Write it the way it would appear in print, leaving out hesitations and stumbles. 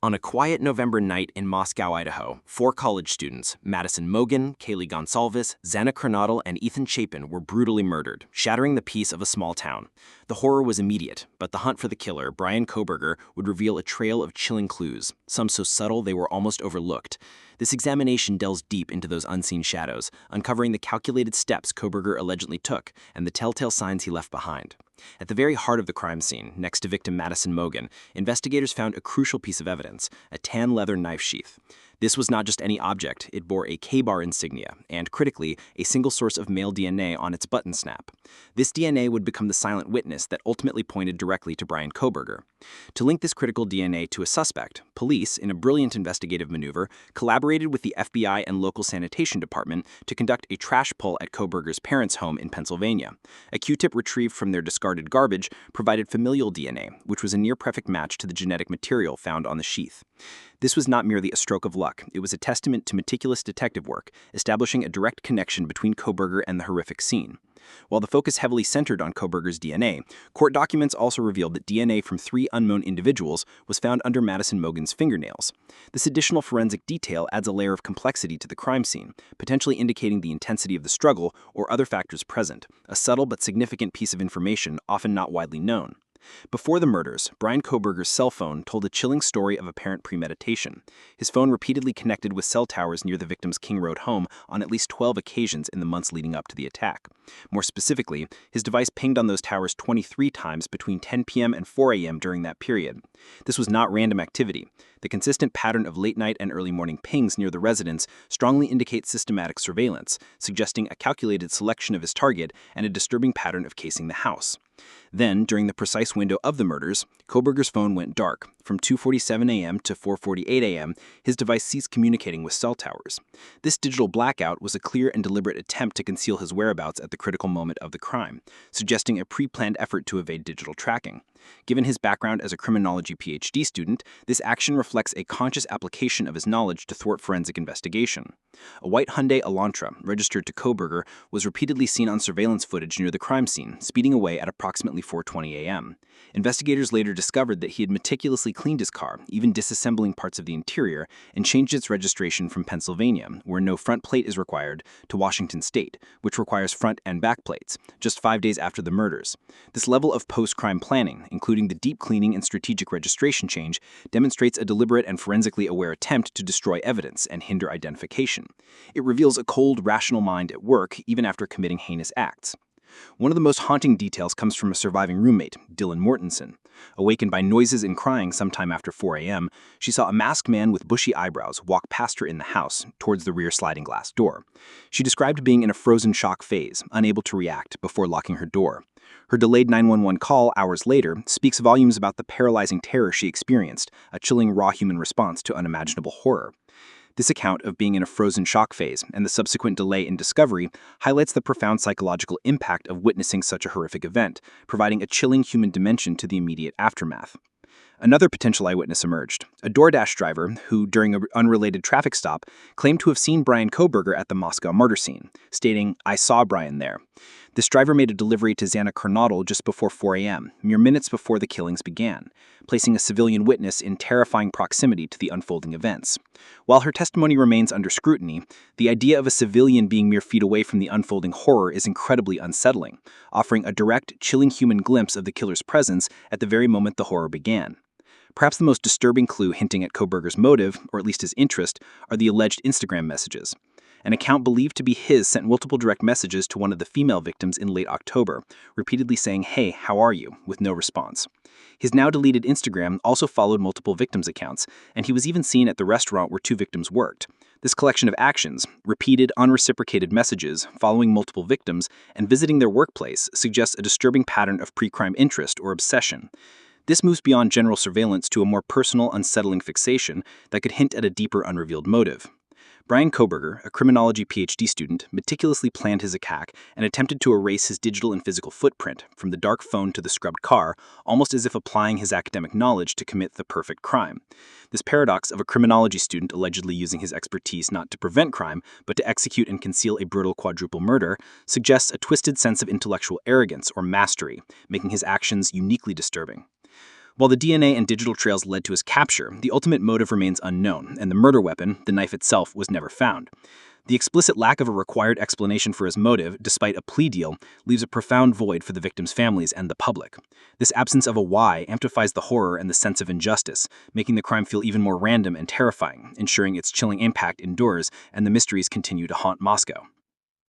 On a quiet November night in Moscow, Idaho, four college students, Madison Mogen, Kaylee Gonsalves, Xana Kernodle, and Ethan Chapin, were brutally murdered, shattering the peace of a small town. The horror was immediate, but the hunt for the killer, Bryan Kohberger, would reveal a trail of chilling clues, some so subtle they were almost overlooked. This examination delves deep into those unseen shadows, uncovering the calculated steps Kohberger allegedly took and the telltale signs he left behind. At the very heart of the crime scene, next to victim Madison Mogen, investigators found a crucial piece of evidence, a tan leather knife sheath. This was not just any object, it bore a K-bar insignia, and critically, a single source of male DNA on its button snap. This DNA would become the silent witness that ultimately pointed directly to Bryan Kohberger. To link this critical DNA to a suspect, police, in a brilliant investigative maneuver, collaborated with the FBI and local sanitation department to conduct a trash pull at Kohberger's parents' home in Pennsylvania. A Q-tip retrieved from their discarded garbage provided familial DNA, which was a near-perfect match to the genetic material found on the sheath. This was not merely a stroke of luck, it was a testament to meticulous detective work, establishing a direct connection between Kohberger and the horrific scene. While the focus heavily centered on Kohberger's DNA, court documents also revealed that DNA from 3 unknown individuals was found under Madison Mogen's fingernails. This additional forensic detail adds a layer of complexity to the crime scene, potentially indicating the intensity of the struggle or other factors present, a subtle but significant piece of information often not widely known. Before the murders, Bryan Kohberger's cell phone told a chilling story of apparent premeditation. His phone repeatedly connected with cell towers near the victim's King Road home on at least 12 occasions in the months leading up to the attack. More specifically, his device pinged on those towers 23 times between 10 p.m. and 4 a.m. during that period. This was not random activity. The consistent pattern of late-night and early morning pings near the residence strongly indicates systematic surveillance, suggesting a calculated selection of his target and a disturbing pattern of casing the house. Then, during the precise window of the murders, Kohberger's phone went dark. From 2:47 a.m. to 4:48 a.m., his device ceased communicating with cell towers. This digital blackout was a clear and deliberate attempt to conceal his whereabouts at the critical moment of the crime, suggesting a pre-planned effort to evade digital tracking. Given his background as a criminology PhD student, this action reflects a conscious application of his knowledge to thwart forensic investigation. A white Hyundai Elantra, registered to Kohberger, was repeatedly seen on surveillance footage near the crime scene, speeding away at approximately 4:20 a.m. Investigators later discovered that he had meticulously cleaned his car, even disassembling parts of the interior, and changed its registration from Pennsylvania, where no front plate is required, to Washington State, which requires front and back plates, just 5 days after the murders. This level of post-crime planning, including the deep cleaning and strategic registration change, demonstrates a deliberate and forensically aware attempt to destroy evidence and hinder identification. It reveals a cold, rational mind at work even after committing heinous acts. One of the most haunting details comes from a surviving roommate, Dylan Mortensen. Awakened by noises and crying sometime after 4 a.m., she saw a masked man with bushy eyebrows walk past her in the house, towards the rear sliding glass door. She described being in a frozen shock phase, unable to react, before locking her door. Her delayed 911 call hours later speaks volumes about the paralyzing terror she experienced, a chilling raw human response to unimaginable horror. This account of being in a frozen shock phase and the subsequent delay in discovery highlights the profound psychological impact of witnessing such a horrific event, providing a chilling human dimension to the immediate aftermath. Another potential eyewitness emerged, a DoorDash driver who, during an unrelated traffic stop, claimed to have seen Bryan Kohberger at the Moscow murder scene, stating, "I saw Bryan there." This driver made a delivery to Xana Kernodle just before 4 a.m., mere minutes before the killings began, placing a civilian witness in terrifying proximity to the unfolding events. While her testimony remains under scrutiny, the idea of a civilian being mere feet away from the unfolding horror is incredibly unsettling, offering a direct, chilling human glimpse of the killer's presence at the very moment the horror began. Perhaps the most disturbing clue hinting at Kohberger's motive, or at least his interest, are the alleged Instagram messages. An account believed to be his sent multiple direct messages to one of the female victims in late October, repeatedly saying, "Hey, how are you?" with no response. His now deleted Instagram also followed multiple victims' accounts, and he was even seen at the restaurant where 2 victims worked. This collection of actions, repeated, unreciprocated messages, following multiple victims, and visiting their workplace, suggests a disturbing pattern of pre-crime interest or obsession. This moves beyond general surveillance to a more personal, unsettling fixation that could hint at a deeper, unrevealed motive. Bryan Kohberger, a criminology PhD student, meticulously planned his attack and attempted to erase his digital and physical footprint, from the dark phone to the scrubbed car, almost as if applying his academic knowledge to commit the perfect crime. This paradox of a criminology student allegedly using his expertise not to prevent crime, but to execute and conceal a brutal quadruple murder, suggests a twisted sense of intellectual arrogance or mastery, making his actions uniquely disturbing. While the DNA and digital trails led to his capture, the ultimate motive remains unknown, and the murder weapon, the knife itself, was never found. The explicit lack of a required explanation for his motive, despite a plea deal, leaves a profound void for the victims' families and the public. This absence of a why amplifies the horror and the sense of injustice, making the crime feel even more random and terrifying, ensuring its chilling impact endures and the mysteries continue to haunt Moscow.